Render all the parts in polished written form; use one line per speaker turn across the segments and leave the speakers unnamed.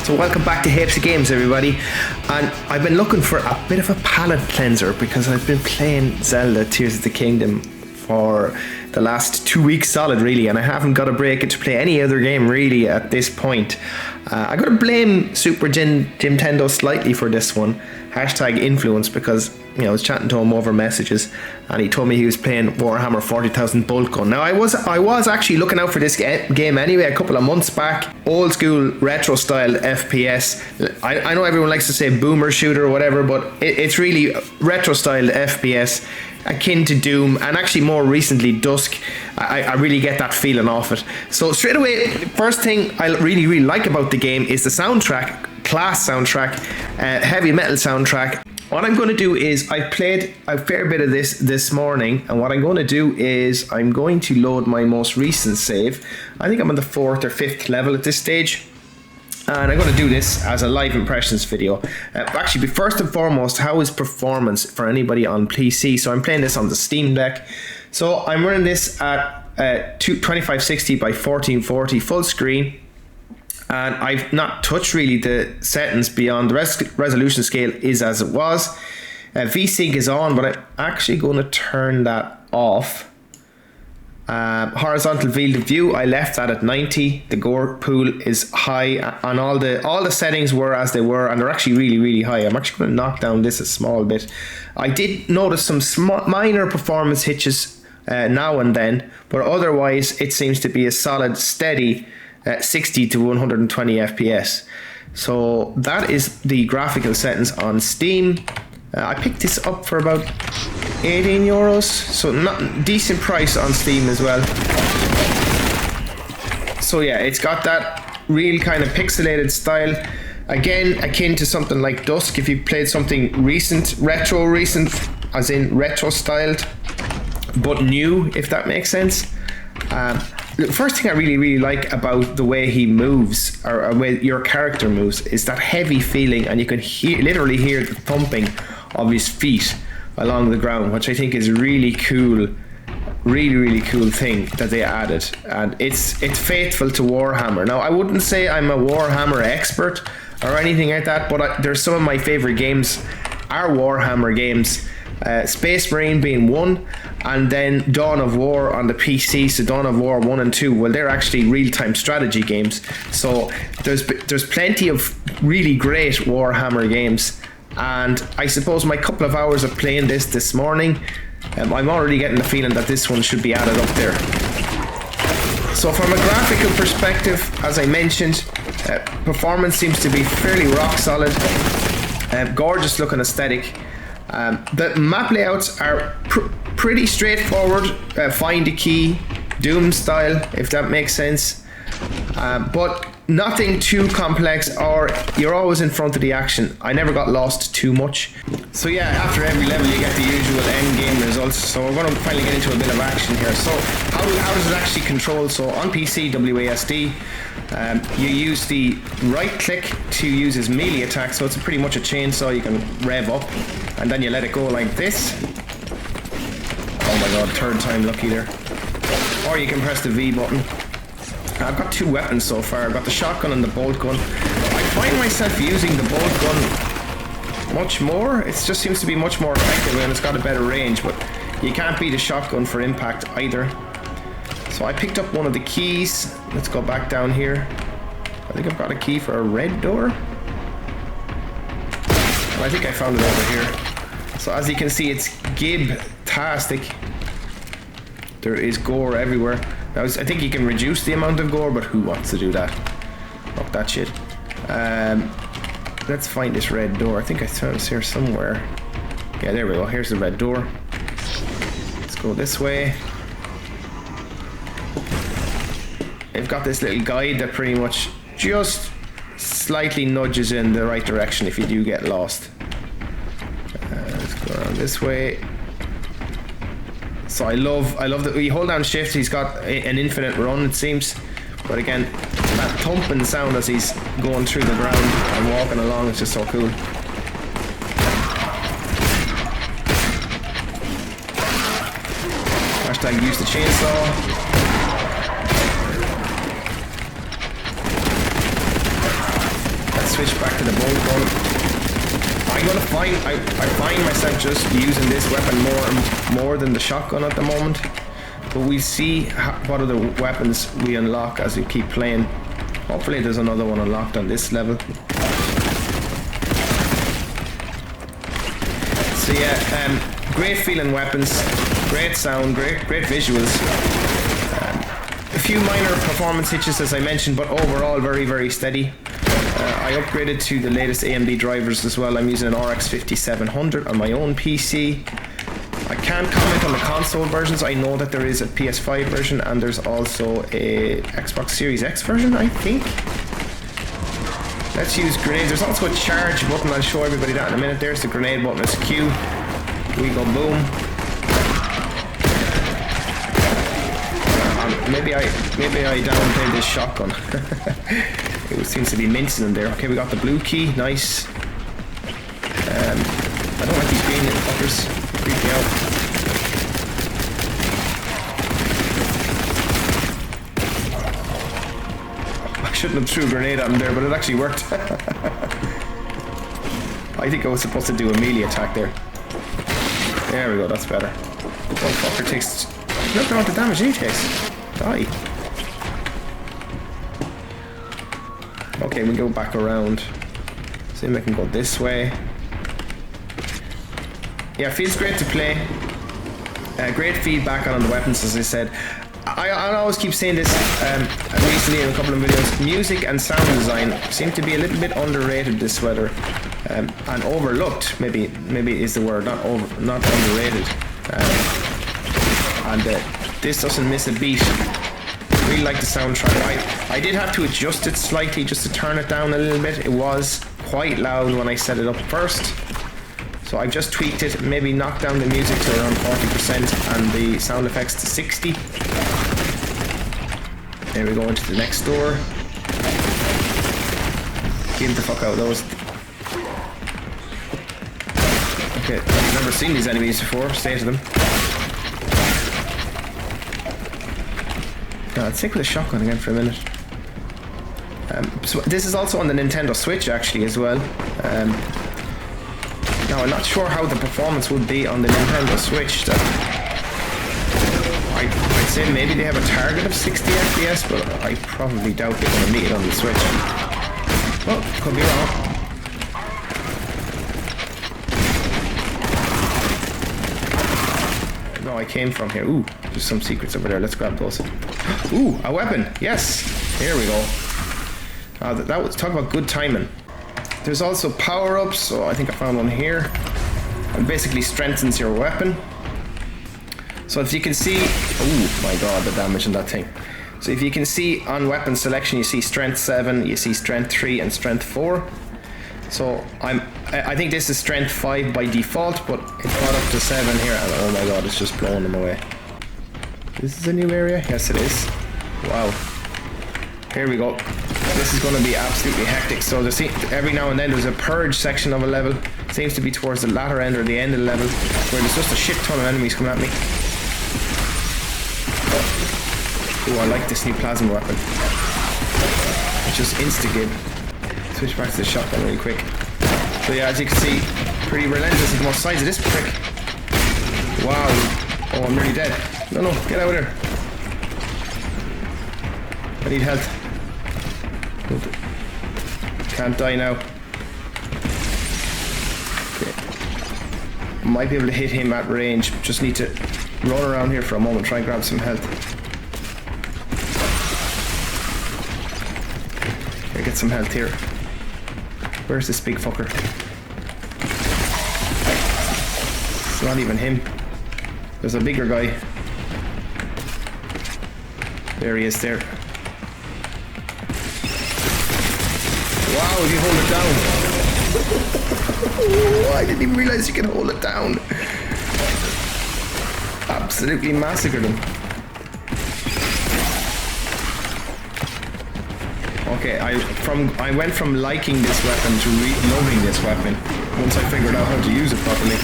So welcome back to Heaps of Games, everybody. And I've been looking for a bit of a palate cleanser because I've been playing Zelda Tears of the Kingdom for the last 2 weeks solid, really, and I haven't got a break to play any other game really at this point. I got to blame Super Nintendo slightly for this one, #influence, because I was chatting to him over messages and he told me he was playing Warhammer 40,000 Boltgun. Now I was actually looking out for this game anyway a couple of months back. Old school retro style FPS. I know everyone likes to say boomer shooter or whatever, but it's really retro style FPS, akin to Doom, and actually more recently Dusk. I really get that feeling off it. So straight away, first thing I really like about the game is the soundtrack. Class soundtrack, heavy metal soundtrack. What I'm going to do is I played a fair bit of this morning, and what I'm going to do is I'm going to load my most recent save. I think I'm on the 4th or 5th level at this stage, and I'm going to do this as a live impressions video. Actually, first and foremost, how is performance for anybody on PC? So I'm playing this on the SteamDeck. So I'm running this at 2560 by 1440 full screen. And I've not touched really the settings beyond the resolution scale is as it was. VSync is on, but I'm actually going to turn that off. Horizontal field of view, I left that at 90. The gore pool is high, and all the settings were as they were, and they're actually really high. I'm actually going to knock down this a small bit. I did notice some minor performance hitches now and then, but otherwise it seems to be a solid, steady 60 to 120 FPS. So that is the graphical settings on Steam. I picked this up for about 18 euros, so not decent price on Steam as well. So yeah, it's got that real kind of pixelated style, again akin to something like Dusk if you played something recent, as in retro styled but new, if that makes sense. The first thing I really like about the way he moves, or way your character moves, is that heavy feeling, and you can literally hear the thumping of his feet along the ground, which I think is really cool, really cool thing that they added, and it's faithful to Warhammer. Now I wouldn't say I'm a Warhammer expert or anything like that, but there's some of my favorite games are Warhammer games. Space Marine being one, and then Dawn of War on the PC. So Dawn of War 1 and 2, well, they're actually real-time strategy games. So there's plenty of really great Warhammer games, and I suppose my couple of hours of playing this morning, I'm already getting the feeling that this one should be added up there. So from a graphical perspective, as I mentioned, performance seems to be fairly rock solid, gorgeous looking aesthetic. The map layouts are pretty straightforward, find a key, Doom style, if that makes sense, but nothing too complex, or you're always in front of the action. I never got lost too much. So yeah, after every level you get the usual end game results, so we're going to finally get into a bit of action here. So how does it actually control? So on PC, WASD, you use the right click to use his melee attack, so it's pretty much a chainsaw. You can rev up and then you let it go like this. Oh my god, third time lucky there. Or you can press the V button. I've got two weapons so far. I've got the shotgun and the bolt gun. I find myself using the bolt gun much more. It just seems to be much more effective and it's got a better range, but you can't beat a shotgun for impact either. So I picked up one of the keys. Let's go back down here. I think I've got a key for a red door. I think I found it over here. So as you can see, it's Gib-tastic. There is gore everywhere. Now, I think you can reduce the amount of gore, but who wants to do that? Fuck that shit. Let's find this red door. I think I saw it here somewhere. Yeah, there we go. Here's the red door. Let's go this way. They've got this little guide that pretty much just slightly nudges in the right direction if you do get lost. Let's go around this way. So I love that you hold down shift, he's got an infinite run, it seems. But again, that thumping sound as he's going through the ground and walking along is just so cool. Hashtag use the chainsaw. switch back to the bolt gun. I find myself just using this weapon more than the shotgun at the moment. But we'll see what other weapons we unlock as we keep playing. Hopefully there's another one unlocked on this level. So yeah, great feeling weapons, great sound, great visuals. A few minor performance hitches as I mentioned, but overall very, very steady. I upgraded to the latest AMD drivers as well. I'm using an RX 5700 on my own PC. I can't comment on the console versions. I know that there is a PS5 version and there's also a Xbox Series X version, I think. Let's use grenades. There's also a charge button. I'll show everybody that in a minute. There's the grenade button. It's Q. We go boom. Maybe I downplayed this shotgun. It seems to be mincing in there. Okay, we got the blue key. Nice. I don't like these green little fuckers. Freak me out. I shouldn't have threw a grenade at him there, but it actually worked. I think I was supposed to do a melee attack there. There we go, that's better. Oh, fucker takes... Look at the damage he takes. Die. Okay, we go back around. See if I can go this way. Yeah, feels great to play. Great feedback on the weapons, as I said. I always keep saying this recently in a couple of videos. Music and sound design seem to be a little bit underrated this weather, and overlooked. Maybe is the word, not underrated. This doesn't miss a beat. Really like the soundtrack. I did have to adjust it slightly just to turn it down a little bit. It was quite loud when I set it up first. So I've just tweaked it, maybe knocked down the music to around 40% and the sound effects to 60. There we go into the next door. Get the fuck out of those. Okay, I've never seen these enemies before, stay to them. Now, let's stick with the shotgun again for a minute. So this is also on the Nintendo Switch actually as well. Now I'm not sure how the performance would be on the Nintendo Switch. I'd say maybe they have a target of 60 FPS, but I probably doubt they're going to meet it on the Switch. Well, could be wrong. No, I came from here. Ooh, there's some secrets over there. Let's grab those. Ooh, a weapon. Yes. Here we go. That was, talk about good timing. There's also power-ups, so I think I found one here. It basically strengthens your weapon. So if you can see, oh my god, the damage in that thing. So if you can see on weapon selection, you see strength 7, you see strength 3 and strength 4. So I think this is strength 5 by default, but it got up to 7 here, and oh my god, it's just blowing them away. This is a new area? Yes, it is. Wow. Here we go. This is going to be absolutely hectic. So every now and then there's a purge section of a level. Seems to be towards the latter end or the end of the level, where there's just a shit ton of enemies coming at me. Oh, I like this new plasma weapon. It's just insta-gib. Switch back to the shotgun really quick. So yeah, as you can see, pretty relentless with more sides of this prick. Wow. Oh, I'm nearly dead. No, get out of there. I need health. Can't die now. Okay. Might be able to hit him at range. Just need to run around here for a moment, try and grab some health. Okay, get some health here. Where's this big fucker? It's not even him. There's a bigger guy. There he is there. Wow, you hold it down. Oh, I didn't even realize you can hold it down. Absolutely massacred him. Okay, I went from liking this weapon to loving this weapon once I figured out how to use it properly.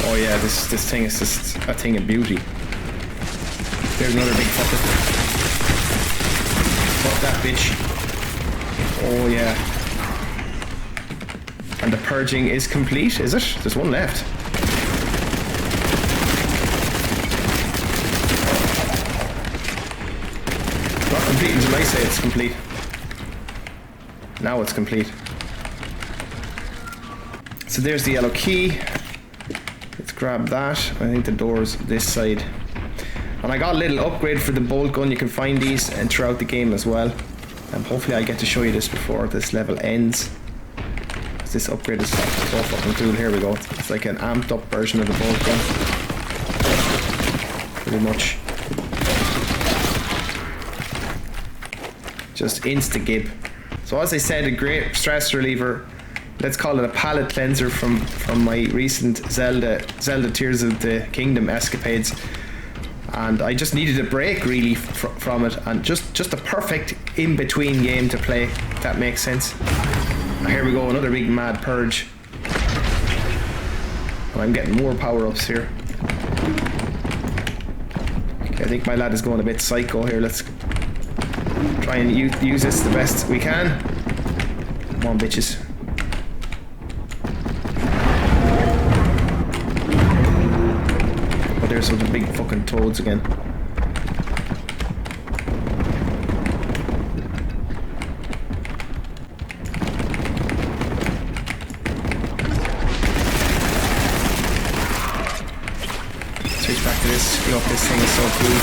Oh yeah, this thing is just a thing of beauty. There's another big fucker. Fuck that bitch. Oh yeah. And the purging is complete, is it? There's one left. Not complete until I say it's complete. Now it's complete. So there's the yellow key. Let's grab that. I think the door's this side. And I got a little upgrade for the bolt gun. You can find these and throughout the game as well. And hopefully I get to show you this before this level ends. This upgrade is so fucking cool. Here we go. It's like an amped up version of the bolt gun. Pretty much. Just insta-gib. So as I said, a great stress reliever. Let's call it a palate cleanser from my recent Zelda Tears of the Kingdom escapades. And I just needed a break really from it, and just a perfect in-between game to play, if that makes sense. Here we go, another big mad purge. And I'm getting more power-ups here. Okay, I think my lad is going a bit psycho here. Let's try and use this the best we can. Come on, bitches. Oh, there's those big fucking toads again. Switch back to this. You know, this thing is so cool.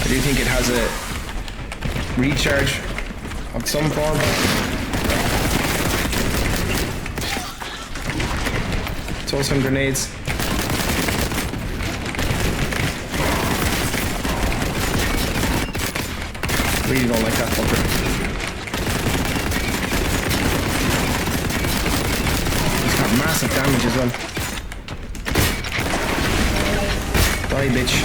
I do think it has a recharge of some form. Throw some grenades. Really don't like that fucker. He's got massive damage as well. Die, bitch.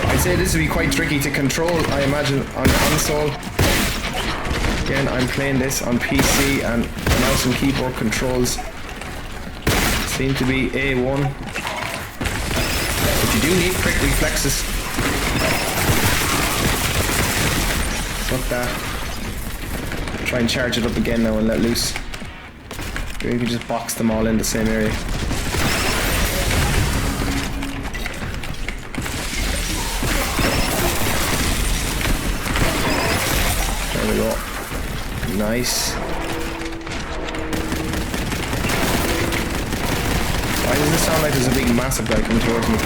I'd say this would be quite tricky to control, I imagine, on console. Again, I'm playing this on PC, and the mouse and keyboard controls seem to be A1. But you do need quick reflexes. Fuck that. Try and charge it up again now and let loose. Maybe you can just box them all in the same area. There we go. Nice. Why does it sound like there's a big massive guy coming towards me?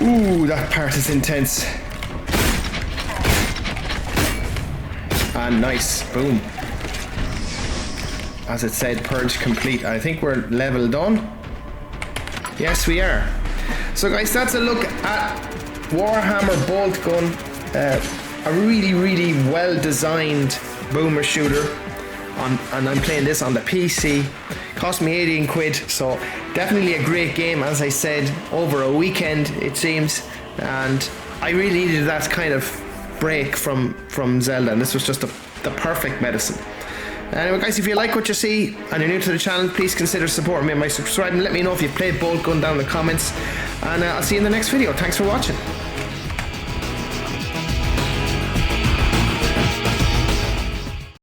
Ooh, that part is intense. And nice. Boom. As it said, purge complete. I think we're level done. Yes, we are. So guys, that's a look at Warhammer Boltgun. A really well designed boomer shooter. And I'm playing this on the PC. Cost me 18 quid, so definitely a great game, as I said, over a weekend it seems. And I really needed that kind of break from Zelda, and this was just the perfect medicine. Anyway guys, if you like what you see and you're new to the channel, please consider supporting me by subscribing. Let me know if you've played Boltgun down in the comments, and I'll see you in the next video. Thanks for watching.